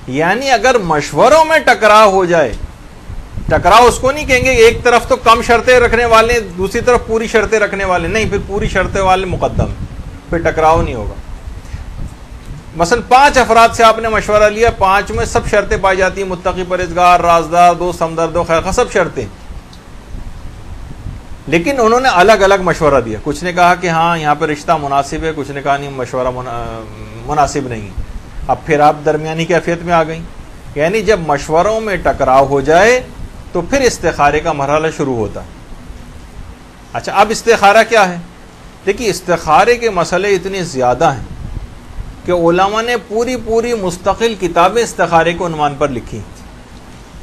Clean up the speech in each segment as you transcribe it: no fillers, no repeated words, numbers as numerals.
یعنی اگر مشوروں میں ٹکراؤ ہو جائے، ٹکراؤ اس کو نہیں کہیں گے ایک طرف تو کم شرطیں رکھنے والے دوسری طرف پوری شرطیں رکھنے والے، نہیں، پھر پوری شرطیں والے مقدم، پھر ٹکراؤ نہیں ہوگا۔ مثلا 5 افراد سے آپ نے مشورہ لیا، 5 میں سب شرطیں پائی جاتی ہیں، متقی، پرہیزگار، رازدار، دوست، ہمدرد و خیر خواہ، سب شرطیں، لیکن انہوں نے الگ الگ مشورہ دیا۔ کچھ نے کہا کہ ہاں یہاں پہ رشتہ مناسب ہے، کچھ نے کہا نہیں مشورہ مناسب نہیں ہے۔ اب پھر آپ درمیانی کیفیت میں آ گئیں، یعنی جب مشوروں میں ٹکراؤ ہو جائے تو پھر استخارے کا مرحلہ شروع ہوتا ہے۔ اچھا، اب استخارہ کیا ہے؟ دیکھیے، استخارے کے مسئلے اتنے زیادہ ہیں کہ علماء نے پوری مستقل کتابیں استخارے کے عنوان پر لکھی،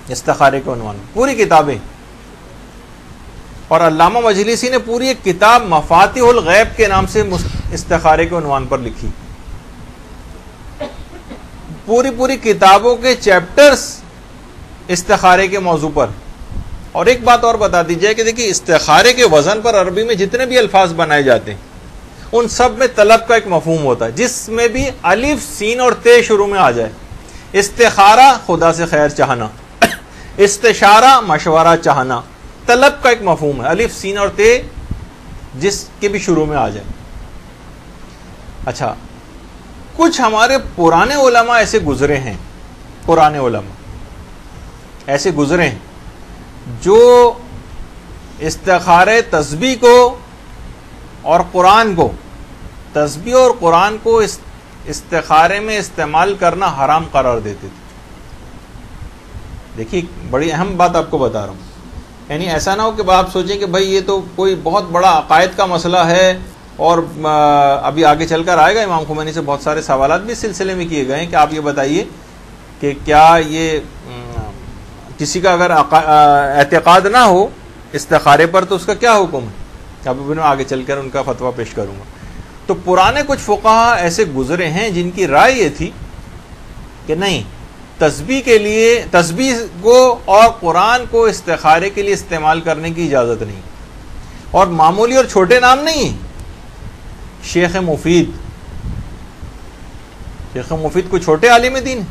استخارے کے عنوان پوری کتابیں، اور علامہ مجلسی نے پوری ایک کتاب مفاتیح الغیب کے نام سے استخارے کے عنوان پر لکھی۔ پوری کتابوں کے چیپٹرز استخارے کے موضوع پر۔ اور ایک بات اور بتا دی جائے کہ دیکھیے، استخارے کے وزن پر عربی میں جتنے بھی الفاظ بنائے جاتے ہیں ان سب میں طلب کا ایک مفہوم ہوتا ہے، جس میں بھی الف، سین اور تے شروع میں آ جائے۔ استخارہ خدا سے خیر چاہنا، استشارہ مشورہ چاہنا، طلب کا ایک مفہوم ہے، الف، سین اور تے جس کے بھی شروع میں آ جائے۔ اچھا، کچھ ہمارے پرانے علماء ایسے گزرے ہیں، پرانے علماء ایسے گزرے ہیں جو استخارے تسبیح کو اور قرآن کو، تسبیح اور قرآن کو استخارے میں استعمال کرنا حرام قرار دیتے تھے۔ دیکھیے، بڑی اہم بات آپ کو بتا رہا ہوں، یعنی ایسا نہ ہو کہ آپ سوچیں کہ بھائی یہ تو کوئی بہت بڑا عقائد کا مسئلہ ہے، اور ابھی آگے چل کر آئے گا، امام خمینی سے بہت سارے سوالات بھی اس سلسلے میں کیے گئے ہیں کہ آپ یہ بتائیے کہ کیا یہ کسی کا اگر اعتقاد نہ ہو استخارے پر تو اس کا کیا حکم ہے؟ اب میں آگے چل کر ان کا فتویٰ پیش کروں گا۔ تو پرانے کچھ فقہا ایسے گزرے ہیں جن کی رائے یہ تھی کہ نہیں، تسبیح کے لیے، تسبیح کو اور قرآن کو استخارے کے لیے استعمال کرنے کی اجازت نہیں، اور معمولی اور چھوٹے نام نہیں ہیں۔ شیخ مفید کوئی چھوٹے عالم دین ہے؟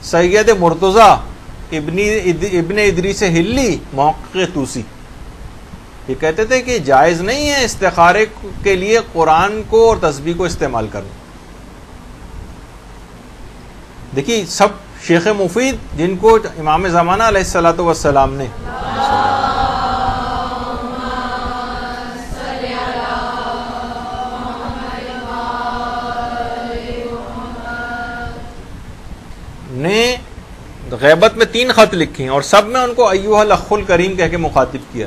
سید مرتضیٰ ابن ادریس ہلی محقق طوسی، یہ کہتے تھے کہ جائز نہیں ہے استخارے کے لیے قرآن کو اور تسبیح کو استعمال کرنا۔ دیکھیے، سب شیخ مفید جن کو امام زمانہ علیہ الصلوۃ والسلام نے غیبت میں 3 خط لکھے ہیں، اور سب میں ان کو ایھا الاخ الکریم کہہ کے مخاطب کیا۔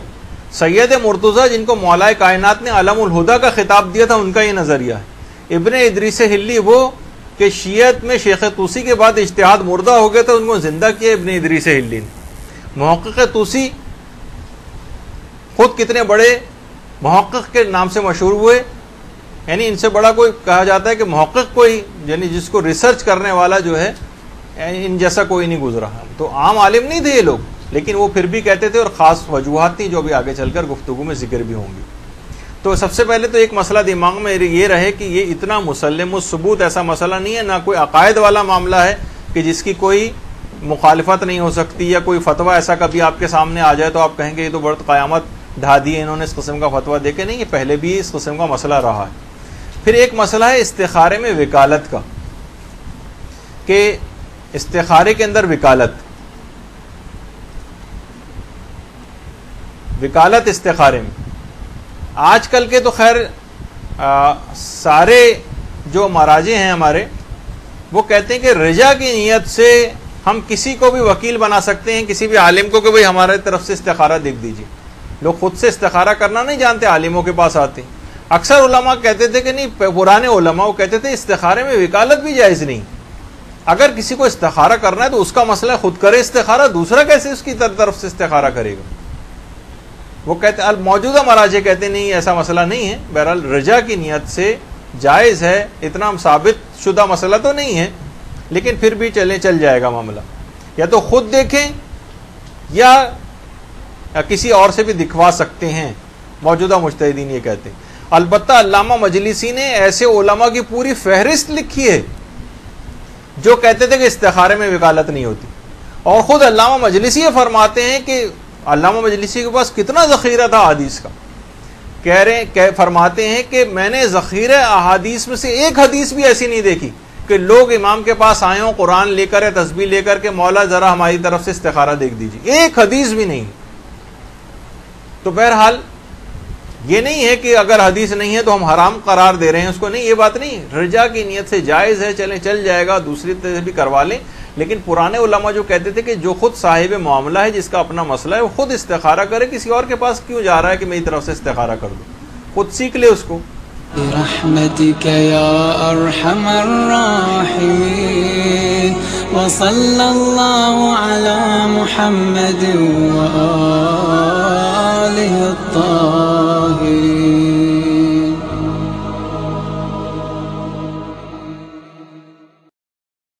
سید مرتضیٰ جن کو مولا کائنات نے علم الہدا کا خطاب دیا تھا، ان کا یہ نظریہ ہے۔ ابن ادریس ہلی وہ کہ شیعت میں شیخ طوسی کے بعد اجتہاد مردہ ہو گیا تھا، ان کو زندہ کیا ابن ادریس ہلی نے۔ محقق طوسی خود کتنے بڑے محقق کے نام سے مشہور ہوئے، یعنی ان سے بڑا کوئی کہا جاتا ہے کہ محقق کوئی، یعنی جس کو ریسرچ کرنے والا جو ہے، ان جیسا کوئی نہیں گزرا۔ تو عام عالم نہیں تھے یہ لوگ، لیکن وہ پھر بھی کہتے تھے، اور خاص وجوہات تھیں جو بھی آگے چل کر گفتگو میں ذکر بھی ہوں گی۔ تو سب سے پہلے تو ایک مسئلہ دماغ میں یہ رہے کہ یہ اتنا مسلم الثبوت ایسا مسئلہ نہیں ہے، نہ کوئی عقائد والا معاملہ ہے کہ جس کی کوئی مخالفت نہیں ہو سکتی، یا کوئی فتویٰ ایسا کبھی آپ کے سامنے آ جائے تو آپ کہیں گے یہ تو بڑا قیامت ڈھا دی ہے انہوں نے اس قسم کا فتویٰ دے کے۔ نہیں، یہ پہلے بھی اس قسم کا مسئلہ رہا ہے۔ پھر ایک مسئلہ ہے استخارے میں وکالت کا، کہ استخارے کے اندر وکالت استخارے میں، آج کل کے تو خیر سارے جو مراجع ہیں ہمارے، وہ کہتے ہیں کہ رجا کی نیت سے ہم کسی کو بھی وکیل بنا سکتے ہیں، کسی بھی عالم کو کہ بھئی ہمارے طرف سے استخارہ دیکھ دیجیے۔ لوگ خود سے استخارہ کرنا نہیں جانتے، عالموں کے پاس آتے۔ اکثر علماء کہتے تھے کہ نہیں، پرانے علماء وہ کہتے تھے استخارے میں وکالت بھی جائز نہیں، اگر کسی کو استخارہ کرنا ہے تو اس کا مسئلہ خود کرے استخارہ، دوسرا کیسے اس کی طرف سے استخارہ کرے گا؟ وہ کہتے ہیں، موجودہ مراجع کہتے نہیں ایسا مسئلہ نہیں ہے، بہرحال رجا کی نیت سے جائز ہے، اتنا ثابت شدہ مسئلہ تو نہیں ہے، لیکن پھر بھی چل جائے گا معاملہ، یا تو خود دیکھیں یا کسی اور سے بھی دکھوا سکتے ہیں، موجودہ مجتہدین یہ کہتے ہیں۔ البتہ علامہ مجلسی نے ایسے علماء کی پوری فہرست لکھی ہے جو کہتے تھے کہ استخارے میں وکالت نہیں ہوتی. اور خود علامہ مجلسی یہ فرماتے ہیں کہ علامہ مجلسی کے پاس کتنا ذخیرہ تھا احادیث کا. فرماتے ہیں کہ میں نے ذخیرہ احادیث میں سے ایک حدیث بھی ایسی نہیں دیکھی کہ لوگ امام کے پاس آئے ہوں قرآن لے کر یا تسبیح لے کر کے مولا ذرا ہماری طرف سے استخارہ دیکھ دیجیے. ایک حدیث بھی نہیں. تو بہرحال یہ نہیں ہے کہ اگر حدیث نہیں ہے تو ہم حرام قرار دے رہے ہیں اس کو, نہیں, یہ بات نہیں. رجا کی نیت سے جائز ہے, چل جائے گا, دوسری طرح بھی کروا لیں. لیکن پرانے علماء جو کہتے تھے کہ جو خود صاحب معاملہ ہے, جس کا اپنا مسئلہ ہے, وہ خود استخارہ کرے, کسی اور کے پاس کیوں جا رہا ہے کہ میری طرف سے استخارہ کر دو, خود سیکھ لے اس کو. برحمتك يا أرحم الراحمين وصلى الله على محمد وآله الطاهرين.